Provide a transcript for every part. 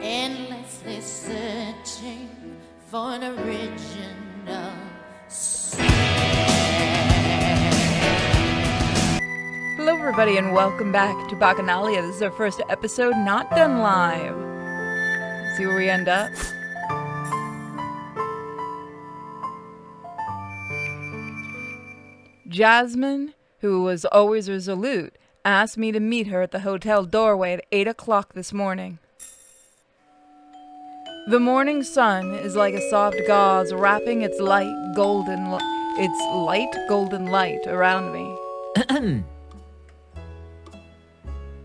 endlessly searching for an original song. Hello everybody and welcome back to BACCHANALIA. This is our first episode not done live. See where we end up. Jasmine, who was always resolute, asked me to meet her at the hotel doorway at 8 o'clock this morning. The morning sun is like a soft gauze wrapping its light golden light around me.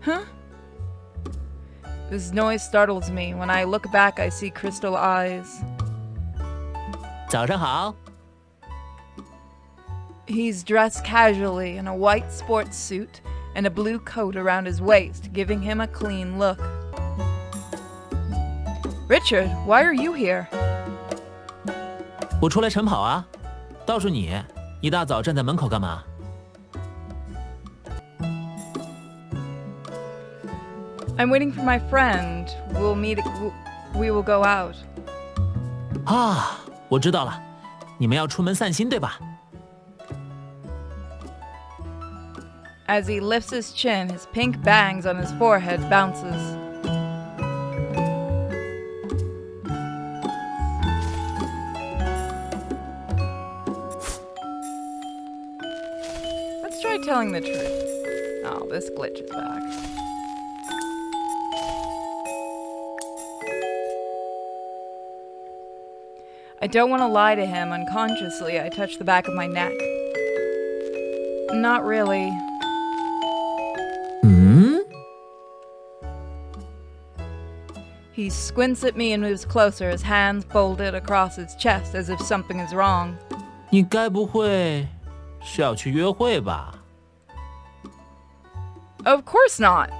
Huh? This noise startles me. When I look back, I see crystal eyes. 早上好。 He's dressed casually in a white sports suit and a blue coat around his waist, giving him a clean look. Richard, why are you here? 我出来晨跑啊。倒是你，一大早站在门口干嘛？ I'm waiting for my friend. We will go out. 啊，我知道了，你们要出门散心对吧？ As he lifts his chin, his pink bangs on his forehead bounces. Let's try telling the truth. Oh, this glitch is back. I don't want to lie to him. Unconsciously, I touch the back of my neck. Not really. He squints at me and moves closer, his hands folded across his chest as if something is wrong. 你该不会是要去约会吧？ Of course not.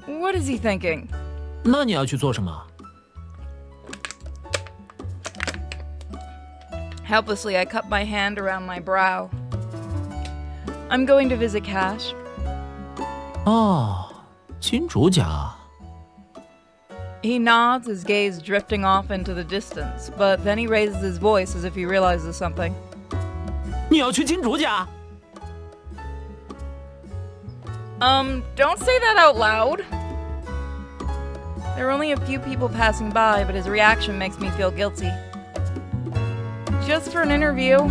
What is he thinking? 那你要去做什么？ Helplessly, I cup my hand around my brow. I'm going to visit Cash. 哦，金主角。 He nods, his gaze drifting off into the distance, but then he raises his voice as if he realizes something. 你要去金主家？ Don't say that out loud. There are only a few people passing by, but his reaction makes me feel guilty. Just for an interview.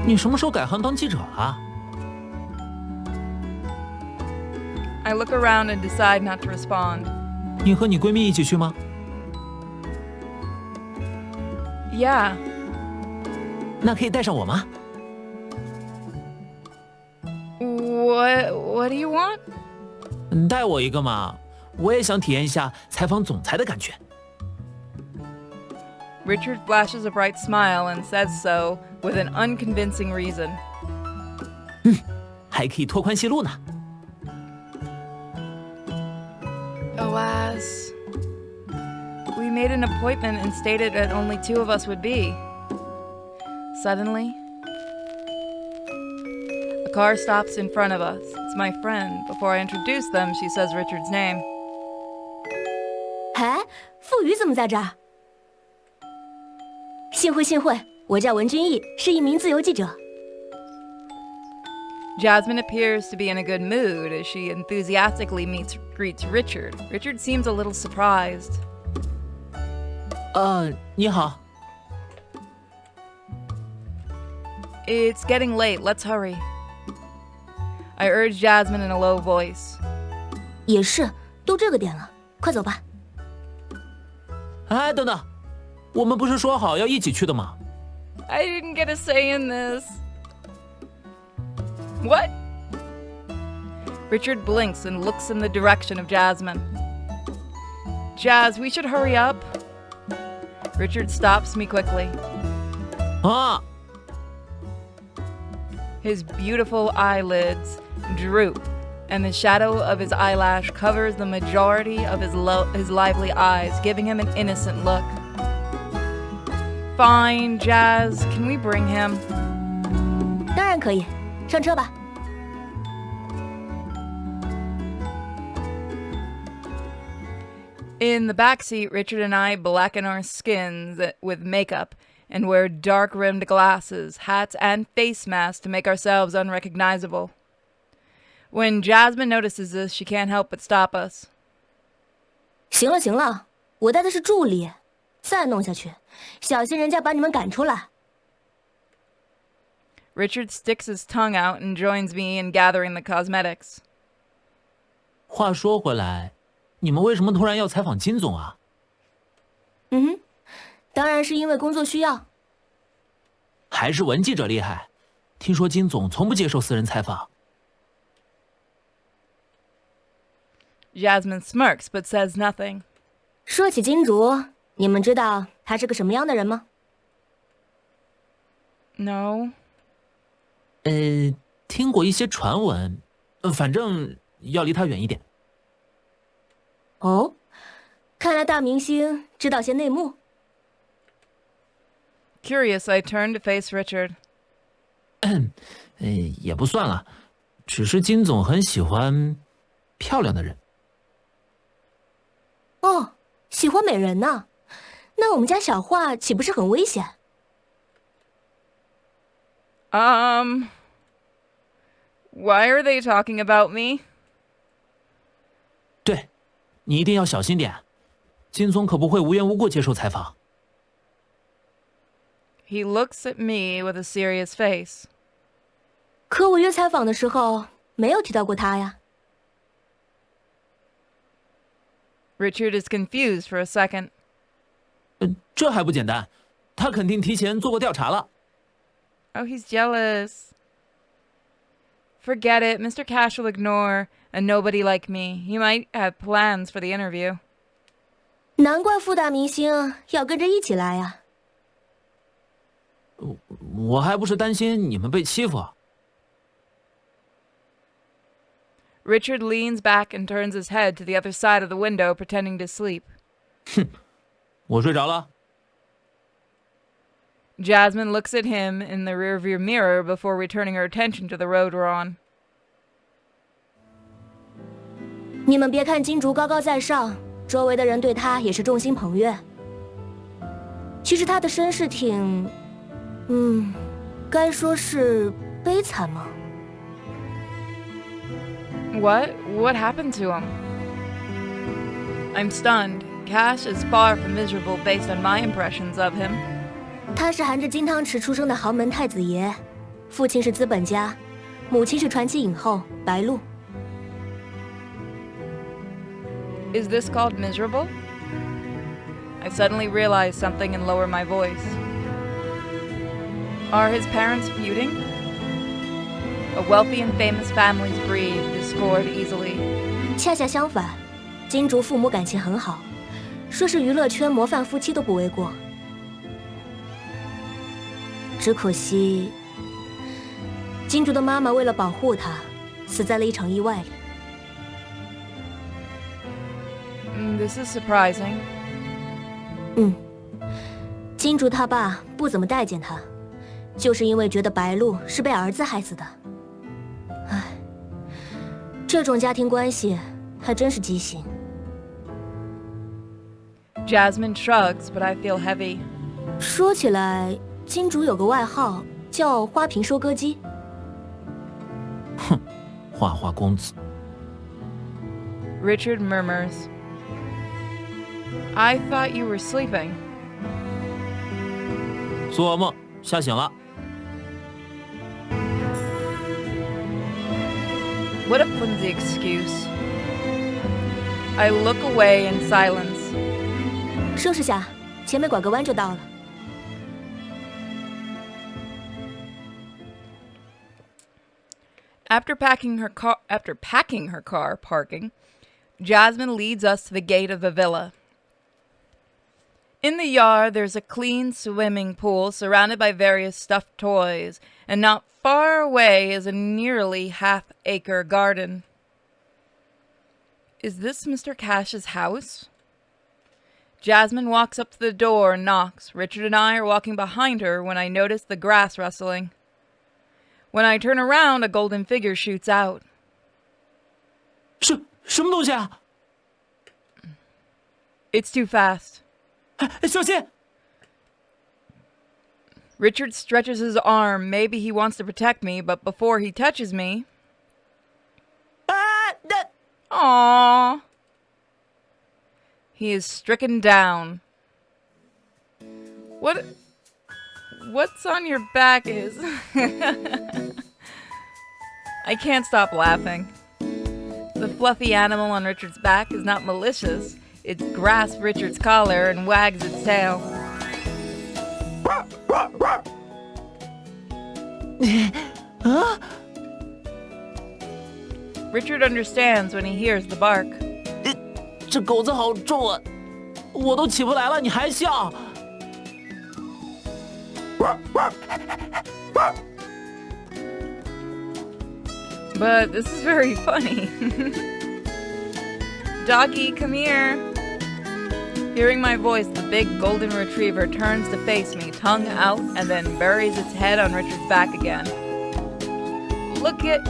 你什么时候改行当记者了？ I look around and decide not to respond. 你和你闺蜜一起去吗？ Yeah. 那可以带上我吗？ What do you want? 带我一个嘛，我也想体验一下采访总裁的感觉。 Richard flashes a bright smile and says so with an unconvincing reason. 还可以拓宽戏路呢。 Alas. We made an appointment and stated that only two of us would be. Suddenly, a car stops in front of us. It's my friend. Before I introduce them, she says Richard's name. 哎，傅宇怎么在这儿？幸会，我叫文君毅，是一名自由记者。 Jasmine appears to be in a good mood as she enthusiastically greets Richard. Richard seems a little surprised. 你好。 It's getting late. Let's hurry. I urge Jasmine in a low voice. 也是，都这个点了，快走吧。哎，等等，我们不是说好要一起去的吗？ I didn't get a say in this. What? Richard blinks and looks in the direction of Jasmine. Jazz, we should hurry up. Richard stops me quickly. 啊！ His beautiful eyelids droop, and the shadow of his eyelash covers the majority of his lively eyes, giving him an innocent look. Fine, Jazz, can we bring him? 当然可以，上车吧。In the back seat, Richard and I blacken our skins with makeup and wear dark-rimmed glasses, hats, and face masks to make ourselves unrecognizable. When Jasmine notices this, she can't help but stop us. 行了行了，我带的是助理，再弄下去，小心人家把你们赶出来。Richard sticks his tongue out and joins me in gathering the cosmetics. 话说回来，你们为什么突然要采访金总啊？当然是因为工作需要。还是文记者厉害？听说金总从不接受私人采访。Jasmine smirks but says nothing. 说起金主，你们知道他是个什么样的人吗？ No. 听过一些传闻，反正要离他远一点。哦，看来大明星知道些内幕。Curious, I turn to face Richard. 也不算了，只是金总很喜欢漂亮的人。哦，喜欢美人呢？那我们家小画岂不是很危险？ Why are they talking about me? 对，你一定要小心点，金总可不会无缘无故接受采访。He looks at me with a serious face. 可我约采访的时候没有提到过他呀。Richard is confused for a second. 这还不简单，他肯定提前做过调查了。Oh, he's jealous. Forget it. Mr. Cash will ignore a nobody like me. He might have plans for the interview. 难怪副大明星要跟着一起来呀。我还不是担心你们被欺负。Richard leans back and turns his head to the other side of the window, pretending to sleep. 我睡着了。Jasmine looks at him in the rearview mirror before returning her attention to the road we're on. 你们别看金竹高高在上，周围的人对他也是众星捧月。其实他的身世挺，该说是悲惨吗？ What happened to him? I'm stunned. Cash is far from miserable based on my impressions of him. 他是含着金汤匙出生的豪门太子爷，父亲是资本家，母亲是传奇影后白鹿。Is this called miserable? I suddenly realize something and lower my voice. Are his parents feuding? A wealthy and famous family's breed discord easily. 恰恰相反，金竹父母感情很好，说是娱乐圈模范夫妻都不为过。只可惜，金竹的妈妈为了保护他，死在了一场意外里。This is surprising. 金竹他爸不怎么待见他，就是因为觉得白鹿是被儿子害死的。唉，这种家庭关系还真是畸形。Jasmine shrugs, but I feel heavy. 说起来，金竹有个外号叫花瓶收割机。哼，花花公子。Richard murmurs. I thought you were sleeping. 做梦，吓醒了。What a flimsy excuse. I look away in silence. 收拾下，前面拐个弯就到了。After packing her car parking, Jasmine leads us to the gate of the villa. In the yard, there's a clean swimming pool surrounded by various stuffed toys, and not far away is a nearly half-acre garden. Is this Mr. Cash's house? Jasmine walks up to the door and knocks. Richard and I are walking behind her when I notice the grass rustling. When I turn around, a golden figure shoots out. 什么东西啊？ It's too fast. 小心！ Richard stretches his arm. Maybe he wants to protect me, but before he touches me... 啊！那 Aww. He is stricken down. What's on your back is... I can't stop laughing. The fluffy animal on Richard's back is not malicious. It grasps Richard's collar and wags its tail. Richard understands when he hears the bark. 这狗子好重啊，我都起不来了，你还笑？ But this is very funny. Doggy, come here. Hearing my voice, the big golden retriever turns to face me, tongue out, and then buries its head on Richard's back again. Look at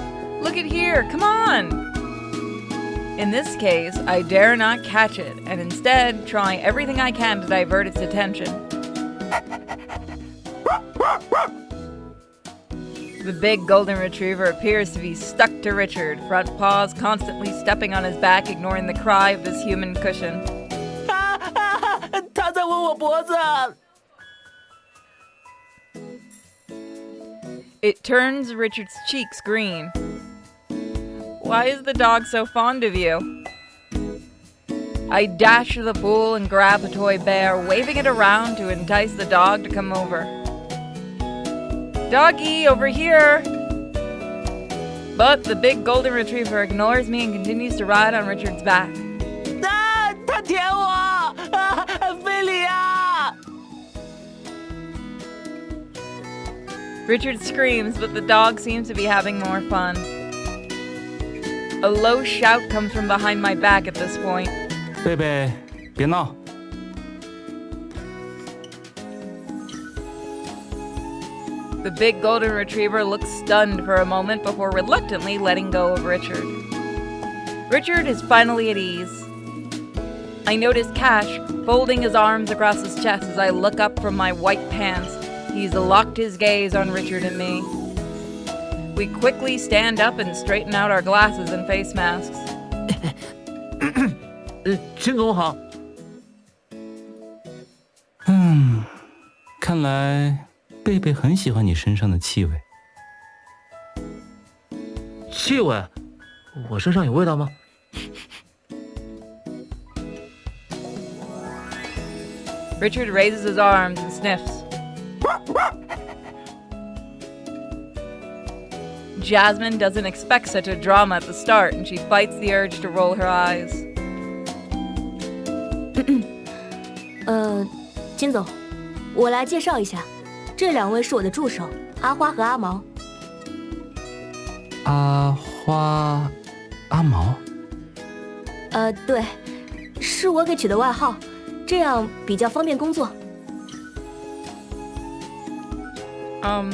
here, come on! In this case, I dare not catch it, and instead try everything I can to divert its attention. The big golden retriever appears to be stuck to Richard, front paws constantly stepping on his back, ignoring the cry of this human cushion. 它在吻我脖子。 It turns Richard's cheeks green. Why is the dog so fond of you? I dash to the pool and grab the toy bear, waving it around to entice the dog to come over. Doggy, over here! But the big golden retriever ignores me and continues to ride on Richard's back. 啊！它舔我！啊！菲利亚！ Richard screams, but the dog seems to be having more fun. A low shout comes from behind my back at this point. 贝贝，别闹！ The big golden retriever looks stunned for a moment before reluctantly letting go of Richard. Richard is finally at ease. I notice Cash folding his arms across his chest as I look up from my white pants. He's locked his gaze on Richard and me. We quickly stand up and straighten out our glasses and face masks. 陈总好。看来贝贝很喜欢你身上的气味。气味？我身上有味道吗？ Richard raises his arms and sniffs. Jasmine doesn't expect such a drama at the start, and she fights the urge to roll her eyes. 金总，我来介绍一下，这两位是我的助手，阿花和阿毛。阿花，阿毛。对，是我给取的外号，这样比较方便工作。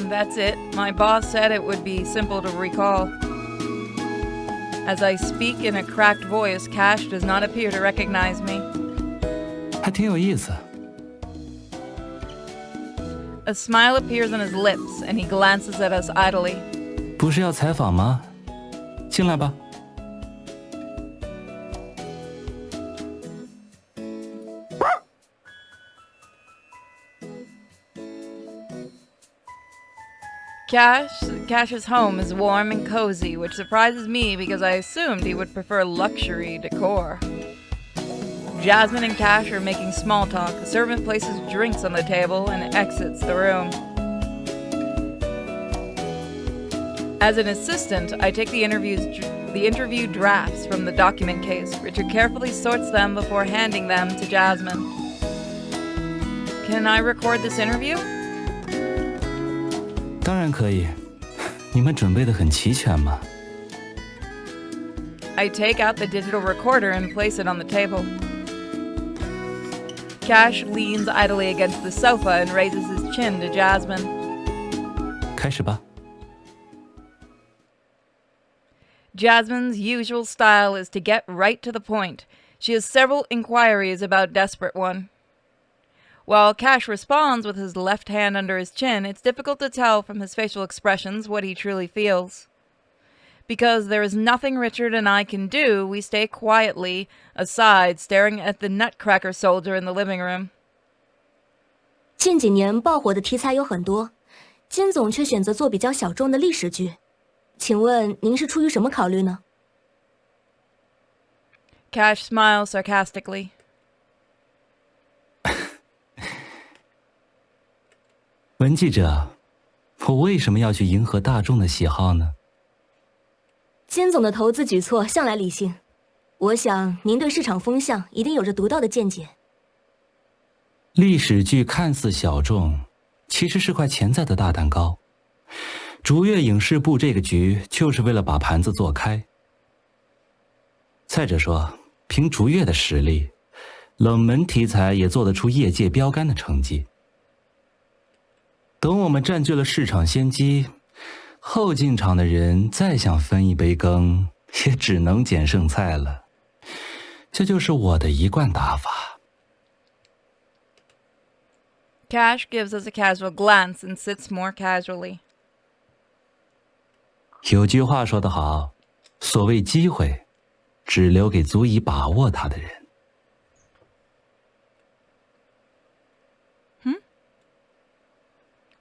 That's it. My boss said it would be simple to recall. As I speak in a cracked voice, Cash does not appear to recognize me. 还挺有意思。 A smile appears on his lips, and he glances at us idly. 不是要采访吗？进来吧。 Cash's home is warm and cozy, which surprises me because I assumed he would prefer luxury decor. Jasmine and Cash are making small talk. The servant places drinks on the table and exits the room. As an assistant, I take the interview drafts from the document case. Richard carefully sorts them before handing them to Jasmine. Can I record this interview? 当然可以，你们准备得很齐全嘛。 I take out the digital recorder and place it on the table. Cash leans idly against the sofa and raises his chin to Jasmine. 开始吧。 Jasmine's usual style is to get right to the point. She has several inquiries about Desperate One. While Cash responds with his left hand under his chin, it's difficult to tell from his facial expressions what he truly feels. Because there is nothing Richard and I can do, we stay quietly aside, staring at the Nutcracker soldier in the living room. 近几年爆火的题材有很多，金总却选择做比较小众的历史剧，请问您是出于什么考虑呢？ Cash smiles sarcastically. 文记者，我为什么要去迎合大众的喜好呢？金总的投资举措向来理性，我想您对市场风向一定有着独到的见解。历史剧看似小众，其实是块潜在的大蛋糕。逐月影视布这个局，就是为了把盘子做开。再者说，凭逐月的实力，冷门题材也做得出业界标杆的成绩。等我们占据了市场先机，后进场的人再想分一杯羹，也只能捡剩菜了。这就是我的一贯打法。Cash gives us a casual glance and sits more casually. 有句话说得好，所谓机会，只留给足以把握它的人。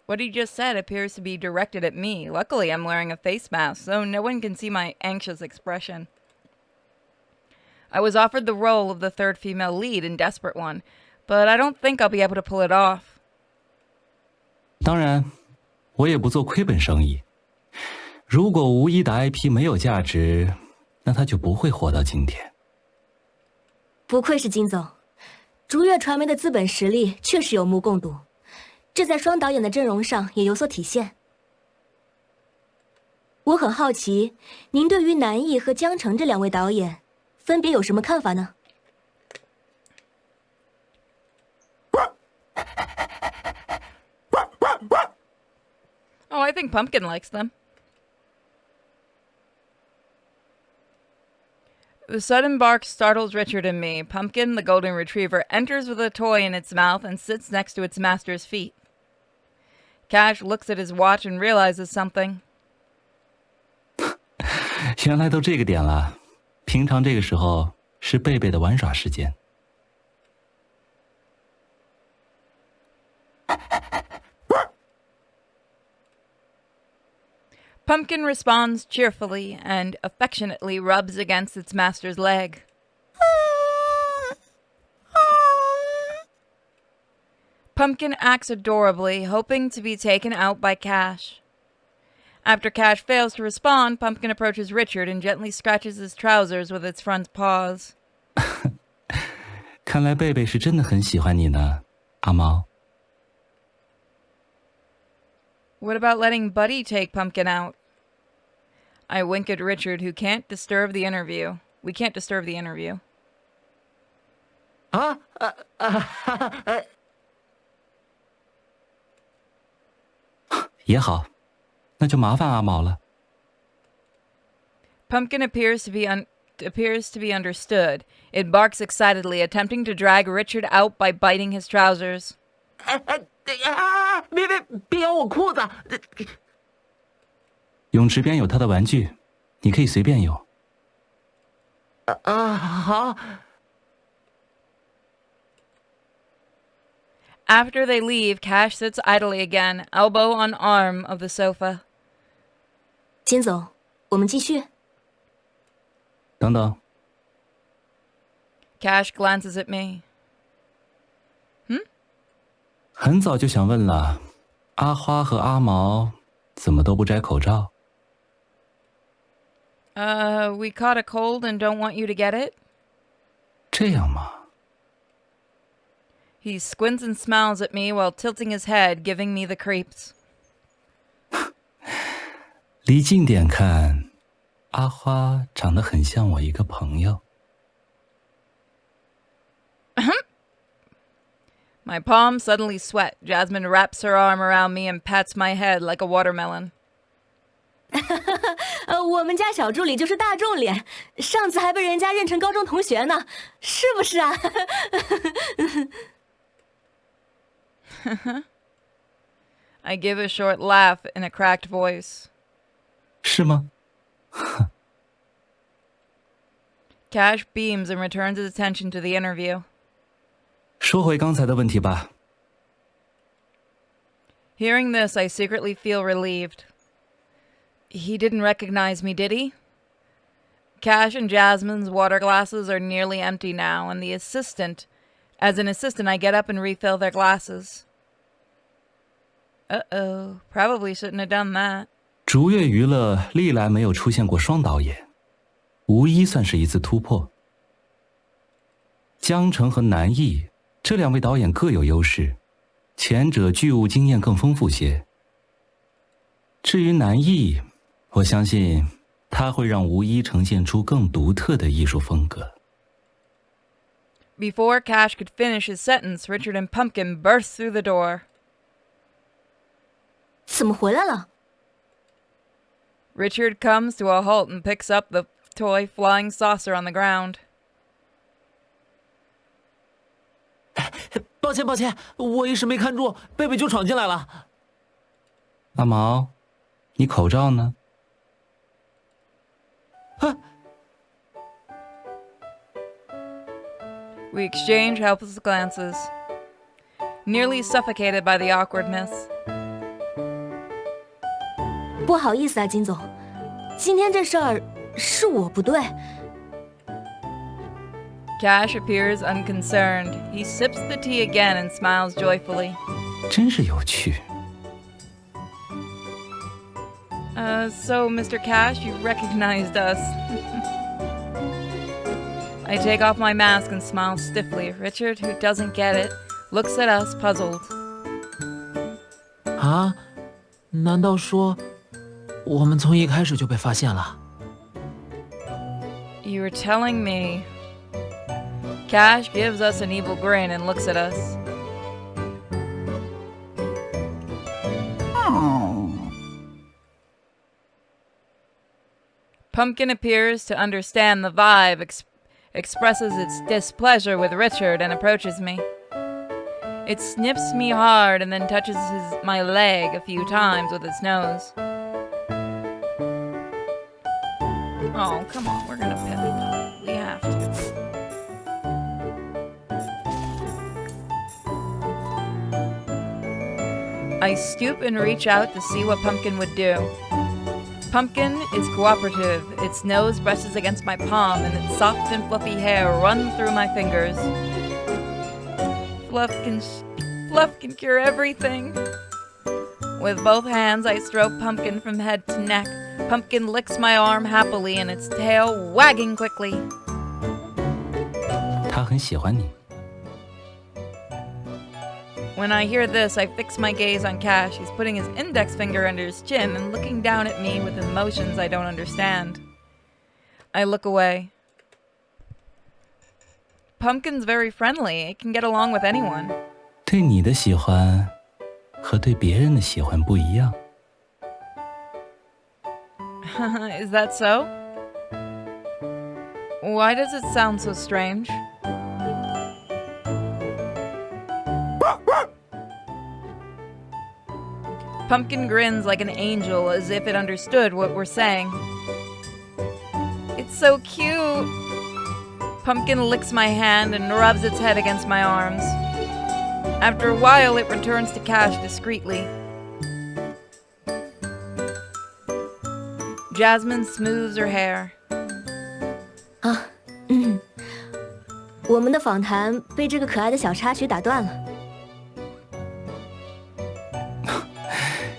What he just said appears to be directed at me. Luckily, I'm wearing a face mask, so no one can see my anxious expression. I was offered the role of the third female lead in Desperate One, but I don't think I'll be able to pull it off. 当然，我也不做亏本生意。如果无一的 IP 没有价值，那它就不会火到今天。不愧是金总，逐月传媒的资本实力确实有目共睹。这在双导演的阵容上也有所体现。我很好奇，您对于南艺和江澄这两位导演，分别有什么看法呢？ Oh, I think Pumpkin likes them. The sudden bark startles Richard and me. Pumpkin, the golden retriever, enters with a toy in its mouth and sits next to its master's feet. Cash looks at his watch and realizes something. 原来都这个点了，平常这个时候是贝贝的玩耍时间。Pumpkin responds cheerfully and affectionately rubs against its master's leg. Pumpkin acts adorably, hoping to be taken out by Cash. After Cash fails to respond, Pumpkin approaches Richard and gently scratches his trousers with its front paws. 看来贝贝是真的很喜欢你呢，阿毛。What about letting Buddy take Pumpkin out? I wink at Richard, who can't disturb the interview. We can't disturb the interview. 也好，那就麻烦阿毛了。Pumpkin appears to be understood. It barks excitedly, attempting to drag Richard out by biting his trousers. 别咬我裤子！泳池边有他的玩具，你可以随便用。好。After they leave, Cash sits idly again, elbow on arm of the sofa. 金总，我们继续。等等， Cash glances at me. 很早就想问了，阿花和阿毛怎么都不摘口罩？ We caught a cold and don't want you to get it? 这样吗？ He squints and smiles at me while tilting his head, giving me the creeps. 离近点看，阿花长得很像我一个朋友。My palms suddenly sweat. Jasmine wraps her arm around me and pats my head like a watermelon. 我们家小助理就是大众脸，上次还被人家认成高中同学呢，是不是啊？I give a short laugh in a cracked voice. 是吗？ Cash beams and returns his attention to the interview. 说回刚才的问题吧。 Hearing this, I secretly feel relieved. He didn't recognize me, did he? Cash and Jasmine's water glasses are nearly empty now, and as an assistant, I get up and refill their glasses. Uh-oh, probably shouldn't have done that. 竹月娱乐历来没有出现过双导演，无疑算是一次突破。江澄和南艺这两位导演各有优势，前者剧务经验更丰富些。至于南艺，我相信他会让无一呈现出更独特的艺术风格。 Before Cash could finish his sentence, Richard and Pumpkin burst through the door. 怎么回来了？ Richard comes to a halt and picks up the toy flying saucer on the ground. 抱歉，我一时没看住，贝贝就闯进来了。阿毛，你口罩呢？ We exchange helpless glances, nearly suffocated by the awkwardness. 不好意思啊，金总，今天这事儿是我不对。 Cash appears unconcerned. He sips the tea again and smiles joyfully. 真是有趣。 So, Mr. Cash, you recognized us. I take off my mask and smile stiffly. Richard, who doesn't get it, looks at us puzzled. 啊？难道说我们从一开始就被发现了？ You were telling me. Cash gives us an evil grin and looks at us. Pumpkin appears to understand the vibe, expresses its displeasure with Richard, and approaches me. It sniffs me hard and then touches my leg a few times with its nose. Oh, come on, we're gonna pet it. We have to. I stoop and reach out to see what Pumpkin would do. Pumpkin is cooperative. Its nose brushes against my palm and its soft and fluffy hair runs through my fingers. Fluff can cure everything. With both hands, I stroke Pumpkin from head to neck. Pumpkin licks my arm happily and its tail wagging quickly. 他很喜欢你。 When I hear this, I fix my gaze on Cash. He's putting his index finger under his chin and looking down at me with emotions I don't understand. I look away. Pumpkin's very friendly. It can get along with anyone. 对你的喜欢和对别人的喜欢不一样。 Is that so? Why does it sound so strange? Pumpkin grins like an angel as if it understood what we're saying. It's so cute. Pumpkin licks my hand and rubs its head against my arms. After a while, it returns to Cash discreetly. Jasmine smooths her hair. 我们的访谈被这个可爱的小插曲打断了。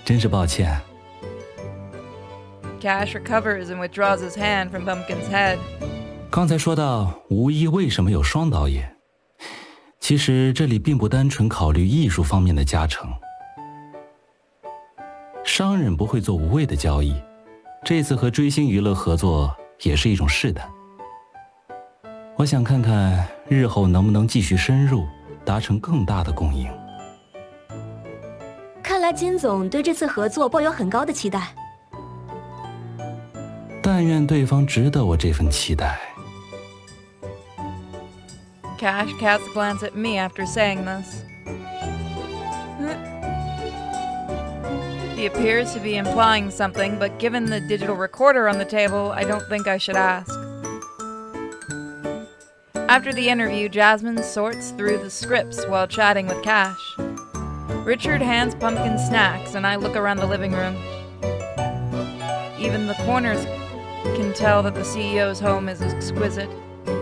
真是抱歉。 Cash recovers and withdraws his hand from Pumpkin's head. 刚才说到无一为什么有双导演，其实这里并不单纯考虑艺术方面的加成。商人不会做无谓的交易，这次和追星娱乐合作也是一种试探。我想看看日后能不能继续深入，达成更大的共赢。 看来金总对这次合作抱有很高的期待。但愿对方值得我这份期待。Cash casts a glance at me after saying this. He appears to be implying something, but given the digital recorder on the table, I don't think I should ask. After the interview, Jasmine sorts through the scripts while chatting with Cash. Richard hands Pumpkin snacks, and I look around the living room. Even the corners can tell that the CEO's home is exquisite. The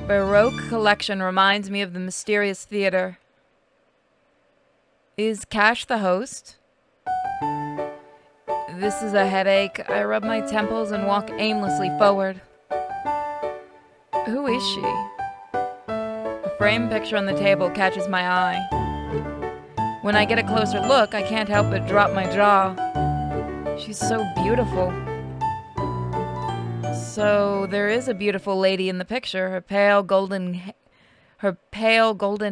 Baroque collection reminds me of the mysterious theater. Is Cash the host? This is a headache. I rub my temples and walk aimlessly forward. Who is she? A framed picture on the table catches my eye. When I get a closer look, I can't help but drop my jaw. She's so beautiful. So there is a beautiful lady in the picture. Her pale golden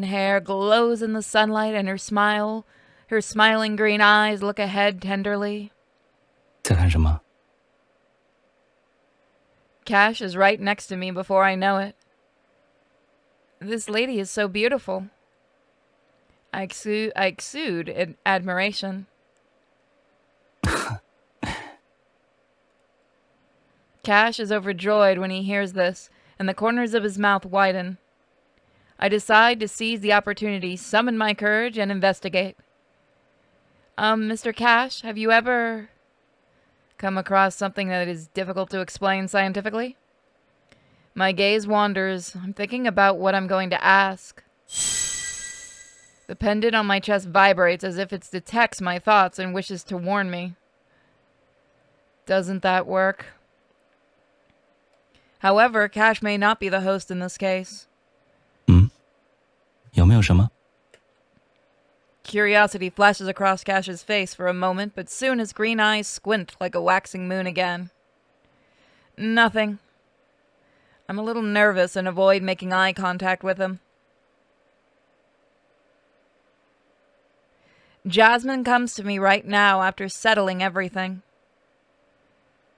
hair glows in the sunlight, and her smiling green eyes look ahead tenderly. 在看什么？ Cash is right next to me before I know it. This lady is so beautiful. I exude admiration. Cash is overjoyed when he hears this, and the corners of his mouth widen. I decide to seize the opportunity, summon my courage, and investigate. Mr. Cash, have you ever come across something that is difficult to explain scientifically? My gaze wanders. I'm thinking about what I'm going to ask. The pendant on my chest vibrates as if it detects my thoughts and wishes to warn me. Doesn't that work? However, Cash may not be the host in this case. 有没有什么？ Curiosity flashes across Cash's face for a moment, but soon his green eyes squint like a waxing moon again. Nothing. I'm a little nervous and avoid making eye contact with him. Jasmine comes to me right now after settling everything.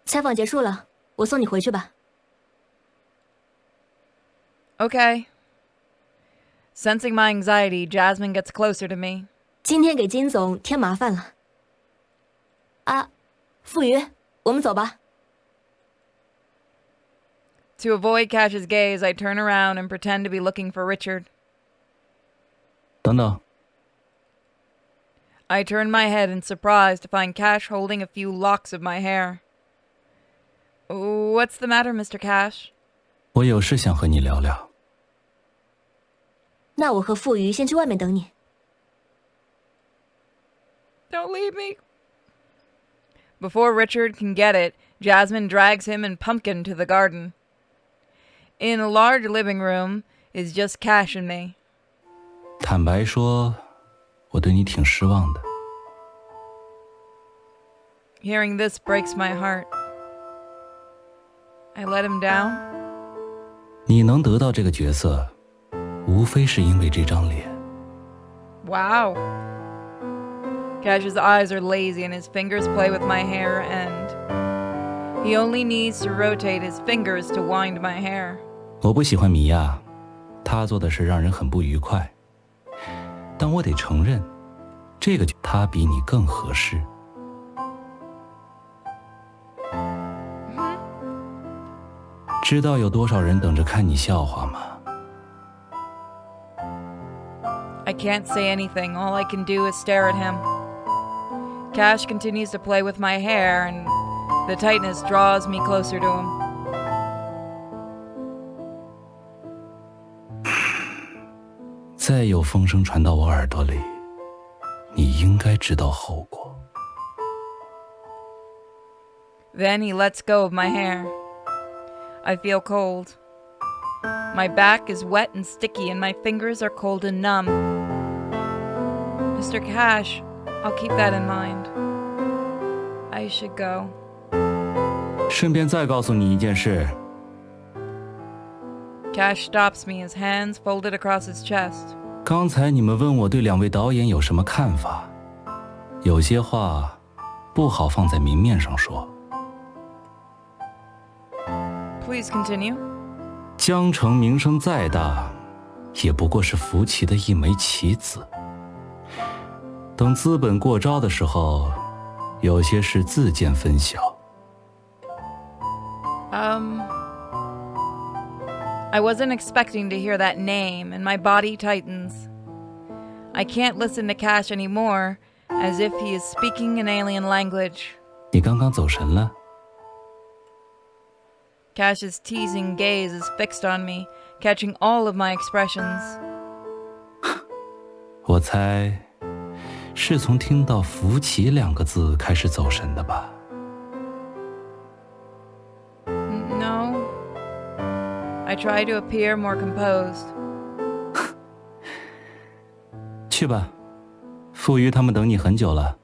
采访结束了，我送你回去吧。 Okay. Sensing my anxiety, Jasmine gets closer to me. 今天给金总添麻烦了。啊，傅瑜，我们走吧。 To avoid Cash's gaze, I turn around and pretend to be looking for Richard. 等等， I turn my head in surprise to find Cash holding a few locks of my hair. What's the matter, Mr. Cash? 我有事想和你聊聊。 那我和傅瑜先去外面等你。 Don't leave me. Before Richard can get it, Jasmine drags him and Pumpkin to the garden. In a large living room is just Cash and me. 坦白说，我对你挺失望的。 Hearing this breaks my heart. I let him down. 你能得到这个角色，无非是因为这张脸。 Wow. Cash's eyes are lazy and his fingers play with my hair and he only needs to rotate his fingers to wind my hair. 我不喜欢米娅，她做的事让人很不愉快。但我得承认，这个她比你更合适。知道有多少人等着看你笑话吗？ I can't say anything. All I can do is stare at him. Cash continues to play with my hair and the tightness draws me closer to him. 再有风声传到我耳朵里，你应该知道后果。 Then he lets go of my hair. I feel cold. My back is wet and sticky and my fingers are cold and numb. Mr. Cash, I'll keep that in mind. I should go. 顺便再告诉你一件事， Cash stops me, his hands folded across his chest. 刚才你们问我对两位导演有什么看法，有些话不好放在明面上说。Please continue. 江城名声再大，也不过是福奇的一枚棋子。等资本过招的时候，有些事自见分晓。I wasn't expecting to hear that name, and my body tightens. I can't listen to Cash anymore, as if he is speaking an alien language. 你刚刚走神了？ Cash's teasing gaze is fixed on me, catching all of my expressions. 我猜，是从听到福奇2个字开始走神的吧？ No. I try to appear more composed. 去吧，傅余他们等你很久了。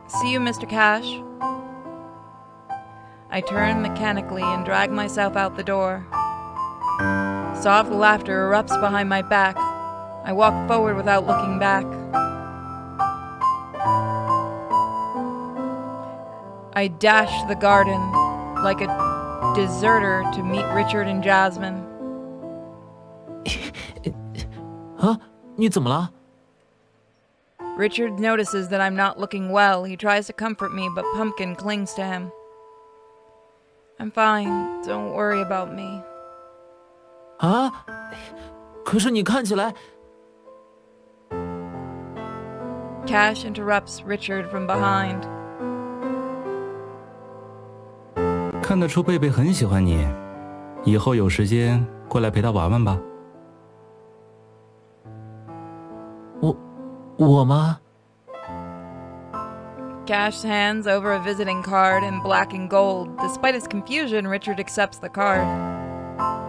See you, Mr. Cash. I turn mechanically and drag myself out the door. Soft laughter erupts behind my back. I walk forward without looking back. I dash the garden like a deserter to meet Richard and Jasmine. 啊，你怎么了？ Richard notices that I'm not looking well. He tries to comfort me, but Pumpkin clings to him. I'm fine. Don't worry about me. 啊，可是你看起来…… Cash interrupts Richard from behind. 看得出贝贝很喜欢你，以后有时间过来陪他玩玩吧。我吗？ Cash hands over a visiting card in black and gold. Despite his confusion, Richard accepts the card.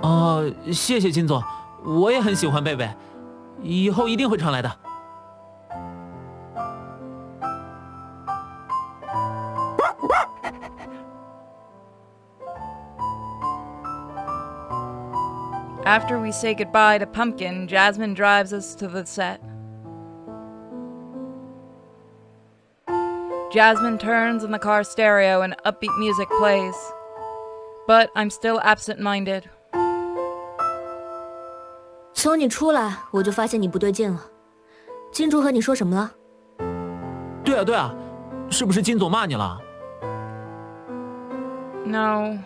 哦，谢谢金总，我也很喜欢贝贝，以后一定会常来的。After we say goodbye to Pumpkin, Jasmine drives us to the set. Jasmine turns on the car stereo and upbeat music plays. But I'm still absent-minded. 从你出来，我就发现你不对劲了。金主和你说什么了？对啊，是不是金总骂你了？ No.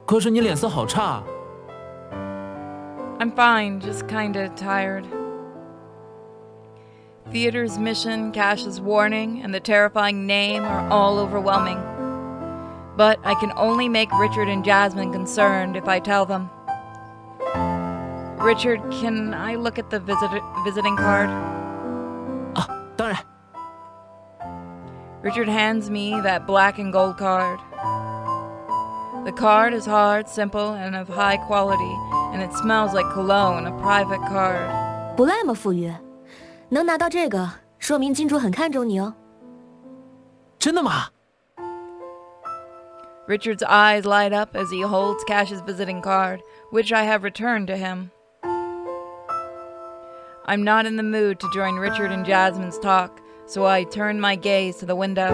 可是你脸色好差。 I'm fine, just kinda tired. Theater's mission, Cash's warning, and the terrifying name are all overwhelming. But I can only make Richard and Jasmine concerned if I tell them. Richard, can I look at the visiting card? 啊，当然。 Richard hands me that black and gold card. The card is hard, simple, and of high quality, and it smells like cologne, a private card. 不赖嘛，傅余，能拿到这个，说明金主很看重你哦。真的吗？ Richard's eyes light up as he holds Cash's visiting card, which I have returned to him. I'm not in the mood to join Richard and Jasmine's talk, so I turn my gaze to the window.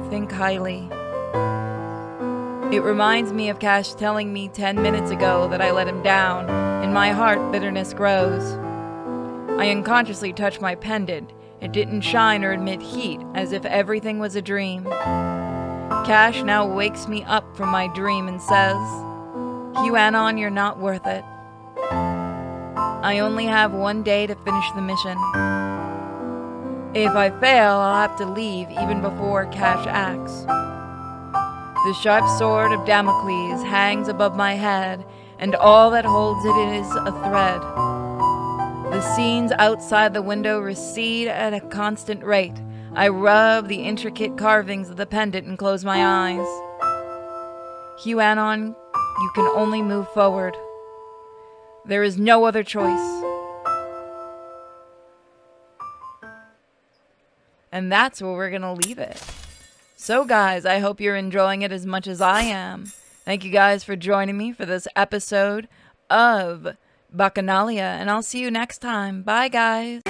Think highly. It reminds me of Cash telling me 10 minutes ago that I let him down. In my heart, bitterness grows. I unconsciously touch my pendant. It didn't shine or emit heat, as if everything was a dream. Cash now wakes me up from my dream and says, "QAnon, you're not worth it. I only have one day to finish the mission. If I fail, I'll have to leave even before Cash acts." The sharp sword of Damocles hangs above my head, and all that holds it is a thread. The scenes outside the window recede at a constant rate. I rub the intricate carvings of the pendant and close my eyes. QAnon, you can only move forward. There is no other choice. And that's where we're gonna leave it. So guys, I hope you're enjoying it as much as I am. Thank you guys for joining me for this episode of BACCHANALIA, and I'll see you next time. Bye guys.